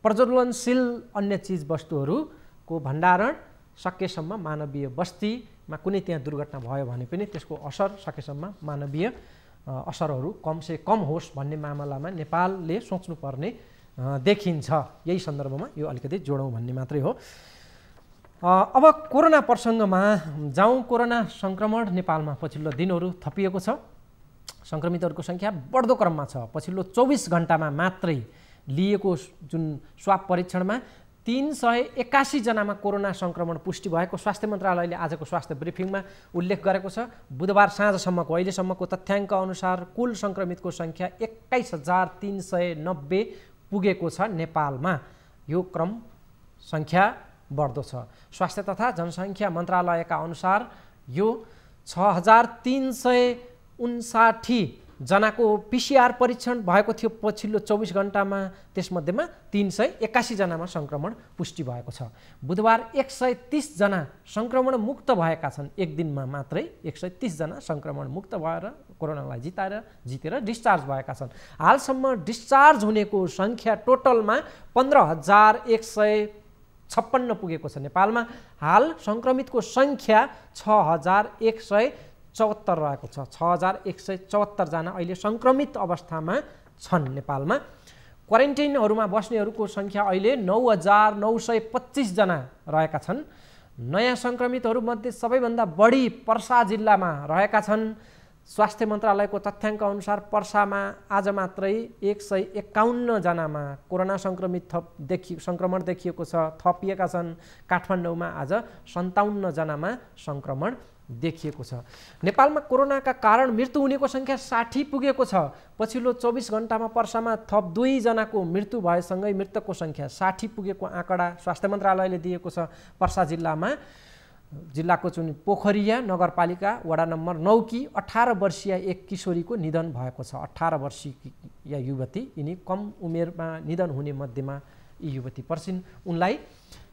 प्रज्वलनशील अन्य चिज वस्तुहरूको भण्डारण सकेसम्म मानवीय बस्तीमा कुनै त्यहाँ दुर्घटना भयो भने पनि त्यसको असर सकेसम्म मानवीय असरहरू कम से कम होस् भन्ने मामलामा नेपालले सोच्नुपर्ने देखिन्छ। यही सन्दर्भमा यो अलिकति जोडौँ भन्ने मात्रै हो। अब कोरोना प्रसङ्गमा जाउँ। कोरोना सङ्क्रमण नेपालमा पछिल्लो दिनहरू थपिएको छ। सङ्क्रमितहरूको सङ्ख्या बढ्दो क्रममा छ। पछिल्लो 24 घण्टामा मात्रै लिएको जुन स्वाब परीक्षणमा 381 जनामा कोरोना सङ्क्रमण पुष्टि भएको स्वास्थ्य मन्त्रालयले आजको स्वास्थ्य ब्रिफिङमा उल्लेख गरेको छ। बुधबार साँझसम्मको अहिलेसम्मको तथ्याङ्क अनुसार कुल सङ्क्रमितको सङ्ख्या 21,390 पुगेको छ नेपालमा। यो क्रम सङ्ख्या बढ्दो छ। स्वास्थ्य तथा जनसङ्ख्या मन्त्रालयका अनुसार यो 6,359 जनाको पिसिआर परीक्षण भएको थियो पछिल्लो 24 घण्टामा। त्यसमध्येमा 381 जनामा सङ्क्रमण पुष्टि भएको छ। बुधबार 130 जना सङ्क्रमण मुक्त भएका छन्। एक दिनमा मात्रै 130 जना सङ्क्रमण मुक्त भएर कोरोनालाई जितेर डिस्चार्ज भएका छन्। हालसम्म डिस्चार्ज हुनेको सङ्ख्या टोटलमा 15,156 पुगेको छ। नेपालमा हाल सङ्क्रमितको सङ्ख्या 6,174 रहेको छ। 6,174 जना अहिले सङ्क्रमित अवस्थामा छन् नेपालमा। क्वारेन्टाइनहरूमा बस्नेहरूको सङ्ख्या अहिले 9,925 जना रहेका छन्। नयाँ सङ्क्रमितहरूमध्ये सबैभन्दा बढी पर्सा जिल्लामा रहेका छन्। स्वास्थ्य मन्त्रालयको तथ्याङ्क अनुसार पर्सामा आज मात्रै 151 जनामा कोरोना सङ्क्रमण देखिएको छ, थपिएका छन्। काठमाडौँमा आज 57 जनामा सङ्क्रमण देखिएको छ। नेपालमा कोरोनाका कारण मृत्यु हुनेको सङ्ख्या 60 पुगेको छ। पछिल्लो 24 घण्टामा पर्सामा थप 2 जनाको मृत्यु भएसँगै मृतकको सङ्ख्या 60 पुगेको आँकडा स्वास्थ्य मन्त्रालयले दिएको छ। पर्सा जिल्लाको पोखरिया नगरपालिका वडा नम्बर 9 की 18 वर्षीय एक किशोरीको निधन भएको छ। 18 वर्षीय युवती, यिनी कम उमेरमा निधन हुने मध्येमा यी युवती पर्सिन्। उनलाई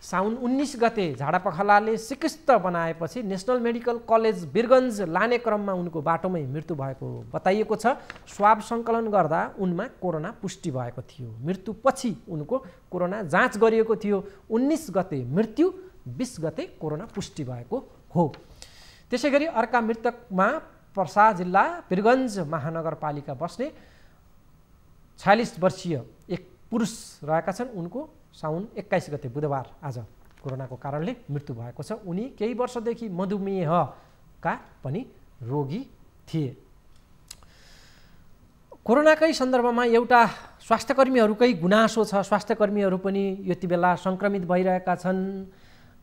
साउन 19 गते झाडापखालाले सिकिस्त बनाएपछि नेसनल मेडिकल कलेज वीरगञ्ज लाने क्रममा उनको बाटोमै मृत्यु भएको बताइएको छ। स्वाब सङ्कलन गर्दा उनमा कोरोना पुष्टि भएको थियो। मृत्युपछि उनको कोरोना जाँच गरिएको थियो। 19 गते मृत्यु, 20 गते कोरोना पुष्टि भएको हो। त्यसै गरी अर्का मृतकमा पर्सा जिल्ला वीरगञ्ज महानगरपालिका बस्ने 46 वर्षीय एक पुरुष रहेका छन्। उनको साउन 21 गते बुधबार आज कोरोनाको कारणले मृत्यु भएको छ। उनी केही वर्षदेखि मधुमेहका पनि रोगी थिए। कोरोनाकै सन्दर्भमा एउटा स्वास्थ्यकर्मीहरूकै गुनासो छ। स्वास्थ्यकर्मीहरू पनि यति बेला सङ्क्रमित भइरहेका छन्,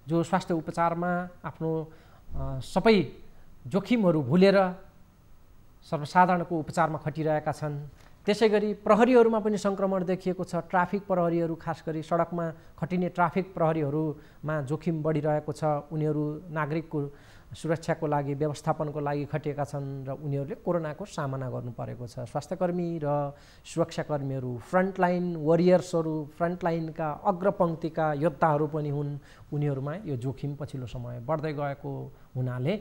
जो स्वास्थ्य उपचारमा आफ्नो सबै जोखिमहरू भुलेर सर्वसाधारणको उपचारमा खटिरहेका छन्। त्यसै गरी प्रहरीहरूमा पनि सङ्क्रमण देखिएको छ। ट्राफिक प्रहरीहरू, खास गरी सडकमा खटिने ट्राफिक प्रहरीहरूमा जोखिम बढिरहेको छ। उनीहरू नागरिकको सुरक्षाको लागि, व्यवस्थापनको लागि खटिएका छन् र उनीहरूले कोरोनाको सामना गर्नु परेको छ। स्वास्थ्यकर्मी र सुरक्षाकर्मीहरू फ्रन्टलाइन वरियर्सहरू, फ्रन्टलाइनका अग्रपङ्क्तिका योद्धाहरू पनि हुन्। उनीहरूमा यो जोखिम पछिल्लो समय बढ्दै गएको हुनाले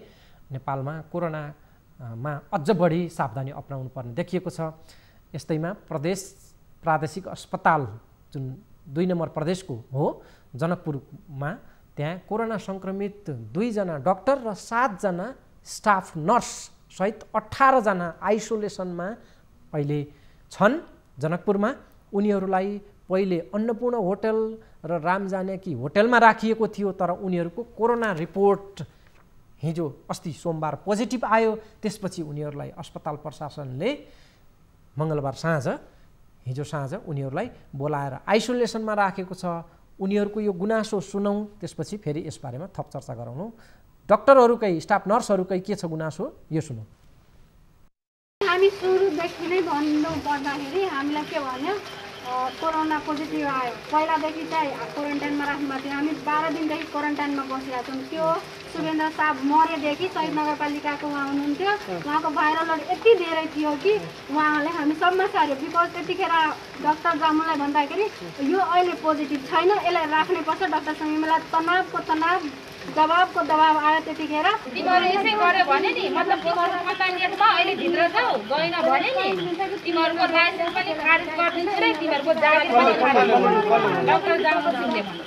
नेपालमा कोरोनामा अझ बढी सावधानी अपनाउनु पर्ने देखिएको छ। यस्तैमा प्रादेशिक अस्पताल जुन 2 नम्बर प्रदेशको हो जनकपुरमा, त्यहाँ कोरोना सङ्क्रमित 2 जना डाक्टर र 7 जना स्टाफ नर्स सहित 18 जना आइसोलेसनमा अहिले छन् जनकपुरमा। उनीहरूलाई पहिले अन्नपूर्ण होटल र रामजानकी होटलमा राखिएको थियो, तर उनीहरूको कोरोना रिपोर्ट हिजो अस्ति सोमबार पोजिटिभ आयो। त्यसपछि उनीहरूलाई अस्पताल प्रशासनले हिजो साँझ उनीहरूलाई बोलाएर आइसोलेसनमा राखेको छ। उनीहरूको यो गुनासो सुनौँ, त्यसपछि फेरि यसबारेमा थप चर्चा गराउनु। डाक्टरहरूकै, स्टाफ नर्सहरूकै के छ गुनासो, यो सुनौँ। हामी सुरुदेखि नै भन्नु पर्दाखेरि हामीलाई के भन्यो, कोरोना पोजिटिभ आयो। पहिलादेखि चाहिँ क्वारेन्टाइनमा राख्नुभएको थियो। हामी 12 दिनदेखि क्वारेन्टाइनमा बसिरहेको छौँ। त्यो सुरेन्द्र साहब मरेदेखि शहीद नगरपालिकाको उहाँ हुनुहुन्थ्यो। उहाँको भाइरल लोड यति धेरै थियो कि उहाँले हामी सबमा सार्यो। बिकज त्यतिखेर डाक्टर जामुलाई भन्दाखेरि यो अहिले पोजिटिभ छैन, यसलाई राख्नुपर्छ। डाक्टरसँग मलाई तनावको तनाव, दबावको दबाव आयो। त्यतिखेर तिमीहरू यसै गर्यो भने नि, मतलब तिमीहरू कन्टामिनेटमा अहिले भित्र छौ, गएन भने नि तिमीहरूको लाइसेन्स पनि खारिज गरिदिन्छु रे, तिमीहरूको जागिर पनि खारिज गरिदिन्छु। डाक्टर जामुको सिंहले भन्नु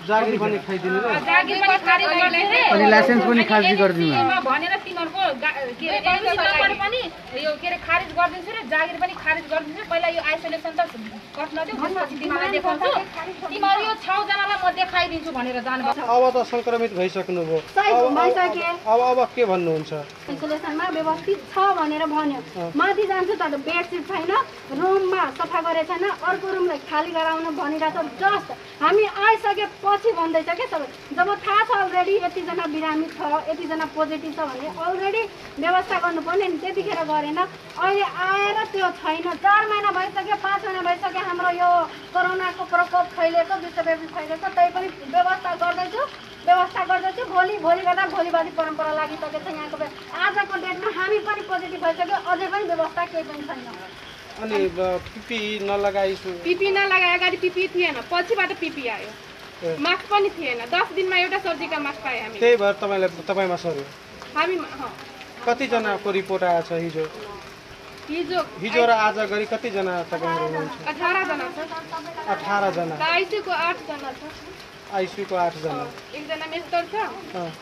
जागिर पनि खाइदिनु रे, जागिर पनि खारिज गरिदिन्छु रे, अनि लाइसेन्स पनि खारिज गरिदिनु भनेर तिमीहरूको के रे एडमिसन पनि यो के रे खारिज गरिदिन्छु रे, जागिर पनि खारिज गरिदिन्छु। पहिला यो आइसोलेसन त कट्न दियो, त्यसपछि तिमीलाई देखाउँछु। तिमीहरू यो 6 जनालाई म देखाइदिन्छु भनेर जानुभयो। अब त सङ्क्रमित भइसक्नुभयो, अब के भन्नुहुन्छ? आइसोलेसनमा व्यवस्थित छ भनेर भन्यो। माथि जान्छु तर बेडसिट छैन, रुममा सफा गरेको छैन, अर्को रुमलाई खाली गराउनु भनिरहेको छ। जस्ट हामी आइसकेपछि भन्दैछ क्या सबै। जब थाहा छ अलरेडी यतिजना बिरामी छ, यतिजना पोजिटिभ छ भने अलरेडी व्यवस्था गर्नुपर्ने नि, त्यतिखेर गरेन। अहिले आएर त्यो छैन। 4 महिना भइसक्यो, 5 महिना भइसक्यो हाम्रो यो कोरोनाको प्रकोप फैलिएको, विश्वव्यापी फैलिएको। तै पनि व्यवस्था गर्दैछु। भोलि गर्दा भोलिबादी परम्परा लागिसकेको छ यहाँको। आजको डेटमा हामी पनि पोजिटिभ भइसक्यो, अझै पनि व्यवस्था केही पनि छैन। अनि पिपी नलगाइछु, पिपी नलगाए अगाडि पिपी थिएन, पछिबाट पिपी आयो। मास्क पनि थिएन। 10 दिनमा एउटा सर्जिकल मास्क पाए हामी। त्यही भएर तपाईँमा सर्यो। हामी कतिजनाको रिपोर्ट आएछ हिजो र आज गरी? कतिजना तपाईँहरू हुनुहुन्छ? 18 जना छ। 18 जना। आइसीयूको 8 जना छ। आइसीयूको 8 जना, 1 जना मेस्टर छ,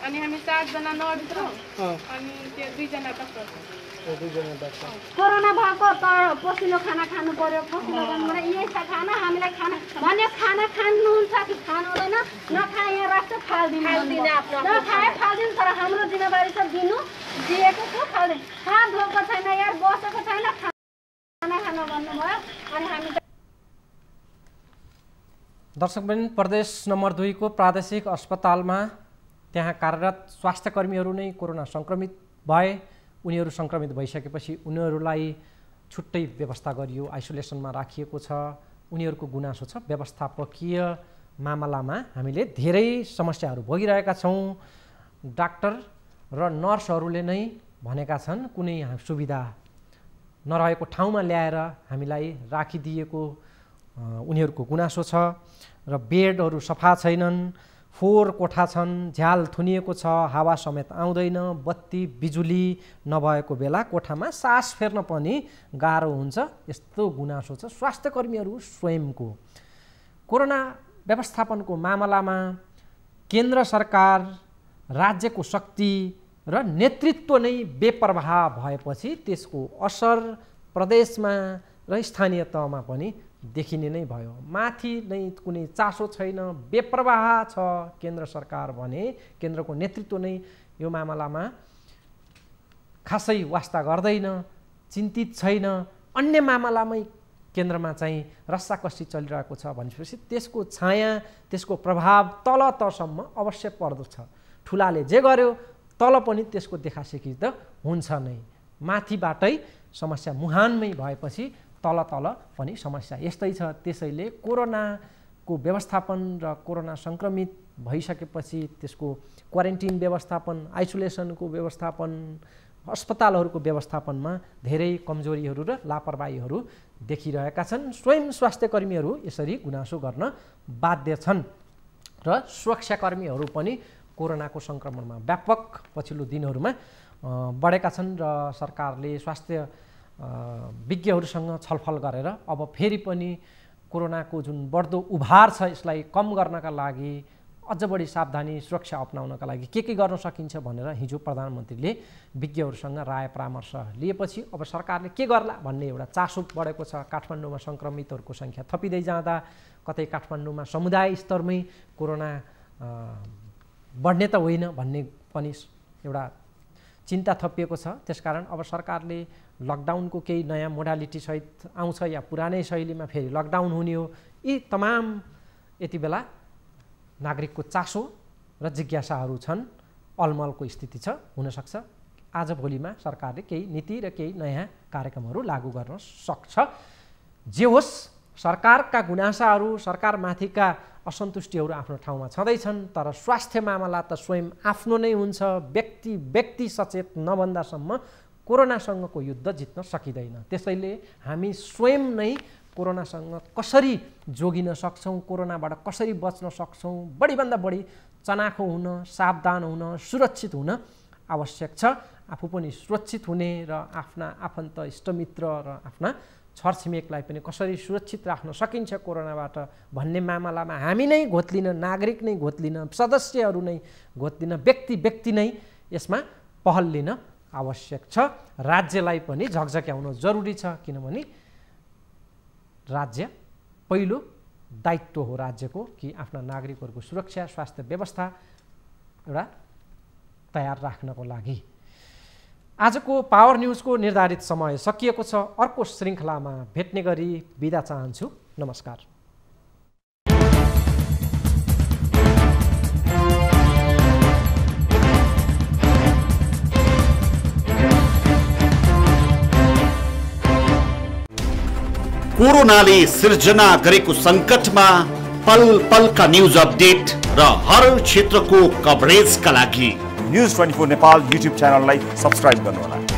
अनि हामी 7 जना नर्स छौँ, अनि त्यो 2 जना डाक्टर छ। कोरोना भएको तर पसिलो खाना खानु पर्यो, पसिलो गर्नु यही छ खाना। हामीलाई खाना भन्यो, खाना खानुहुन्छ कि खानु हुँदैन, नखाए यहाँ राख्छ, फाल्दिनु फाल्दिने आफ्नो नखाए फाल्दिनु तर हाम्रो जिम्मेवारी छ दिनु दिएको छु फाल्दिनु हात धोएको छैन यार बसेको छैन खाना खान भन्नुभयो अनि हामी दर्शकवृन्द प्रदेश नम्बर 2 को प्रादेशिक अस्पतालमा त्यहाँ कार्यरत स्वास्थ्यकर्मीहरू नै कोरोना संक्रमित भए उनीहरू संक्रमित भइसकेपछि उनीहरूलाई छुट्टै व्यवस्था गरियो आइसोलेसनमा राखिएको छ उनीहरूको गुनासो छ व्यवस्थापकीय मामलामा हामीले धेरै समस्याहरू भोगिरहेका छौँ डाक्टर र नर्सहरूले नै भनेका छन् कुनै सुविधा नरहेको ठाउँमा ल्याएर हामीलाई राखिदिएको उनीहरूको गुनासो छ र बेडहरू सफा छैनन् फोहोर कोठा छन् झ्याल थुनिएको छ हावा समेत आउँदैन बत्ती बिजुली नभएको बेला कोठामा सास फेर्न पनि गाह्रो हुन्छ यस्तो गुनासो छ स्वास्थ्यकर्मीहरू स्वयंको कोरोना व्यवस्थापनको मामलामा केन्द्र सरकार राज्यको शक्ति र नेतृत्व नै बेपरवाह भएपछि त्यसको असर प्रदेशमा र स्थानीय तहमा पनि देखिने नै भयो माथि नै कुनै चासो छैन बेपरवाह छ केन्द्र सरकार भने केन्द्रको नेतृत्व नै यो मामलामा खासै वास्ता गर्दैन चिन्तित छैन अन्य मामलामै केन्द्रमा चाहिँ रस्साकस्सी चलिरहेको छ भनेपछि त्यसको छाया त्यसको प्रभाव तल तहसम्म अवश्य पर्दछ ठुलाले जे गर्यो तल पनि त्यसको देखासेखी त हुन्छ नै माथिबाटै समस्या मुहानमै भएपछि तल तल पनि समस्या यस्तै छ त्यसैले कोरोनाको व्यवस्थापन र कोरोना संक्रमित भइसकेपछि त्यसको क्वारेन्टिन व्यवस्थापन आइसोलेसनको व्यवस्थापन अस्पतालहरूको व्यवस्थापनमा धेरै कमजोरीहरू र लापरवाहीहरू देखिरहेका छन् स्वयं स्वास्थ्यकर्मीहरू यसरी गुनासो गर्न बाध्य छन् र सुरक्षाकर्मीहरू पनि कोरोनाको संक्रमणमा व्यापक पछिल्लो दिनहरूमा बढेका छन् र सरकारले स्वास्थ्य विज्ञहरूसँग छलफल गरेर अब फेरि पनि कोरोनाको जुन बढ्दो उभार छ यसलाई कम गर्नका लागि अझ बढी सावधानी सुरक्षा अपनाउनका लागि के गर्न सकिन्छ भनेर हिजो प्रधानमन्त्रीले विज्ञहरूसँग राय परामर्श लिएपछि अब सरकारले के गर्ला भन्ने एउटा चासो बढेको छ काठमाडौँमा संक्रमितहरूको सङ्ख्या थपिँदै जाँदा कतै काठमाडौँमा समुदाय स्तरमै कोरोना बढ्ने त होइन भन्ने पनि एउटा चिन्ता थपिएको छ त्यसकारण अब सरकारले लकडाउनको केही नयाँ मोडालिटी सहित आउँछ या पुरानै शैलीमा फेरि लकडाउन हुने हो यी तमाम यति बेला नागरिकको चासो र जिज्ञासाहरू छन् अलमलको स्थिति छ हुनसक्छ आजभोलिमा सरकारले केही नीति र केही नयाँ कार्यक्रमहरू लागू गर्न सक्छ जे होस् सरकारका गुनासाहरू सरकारमाथिका असन्तुष्टिहरू आफ्नो ठाउँमा छँदैछन् तर स्वास्थ्य मामला त स्वयं आफ्नो नै हुन्छ व्यक्ति सचेत नबन्दासम्म कोरोनासँगको युद्ध जित्न सकिँदैन त्यसैले हामी स्वयं नै कोरोनासँग कसरी जोगिन सक्छौँ कोरोनाबाट कसरी बच्न सक्छौँ बढीभन्दा बढी चनाखो हुन सावधान हुन सुरक्षित हुन आवश्यक छ आफू पनि सुरक्षित हुने र आफ्ना आफन्त इष्टमित्र र आफ्ना छरछिमेकलाई पनि कसरी सुरक्षित राख्न सकिन्छ कोरोनाबाट भन्ने मामलामा हामी नै घोत्लिन नागरिक नै घोत्लिन सदस्यहरू नै घोत्लिन व्यक्ति नै यसमा पहल लिन आवश्यक छ राज्यलाई पनि झकझक्याउन जरुरी छ किनभने राज्य पहिलो दायित्व हो राज्यको कि आफ्ना नागरिकहरूको सुरक्षा स्वास्थ्य व्यवस्था एउटा तयार राख्नको लागि आजको पावर न्यूजको निर्धारित समय सकिएको छ अर्को श्रृङ्खलामा भेट्ने गरी बिदा चाहन्छु नमस्कार कोरोनाले सिर्जना गरेको संकटमा पल पलका न्यूज अपडेट र हर क्षेत्रको कभरेजका लागि न्यूज 24 नेपाल युट्युब च्यानललाई सब्स्क्राइब गर्नुहोला।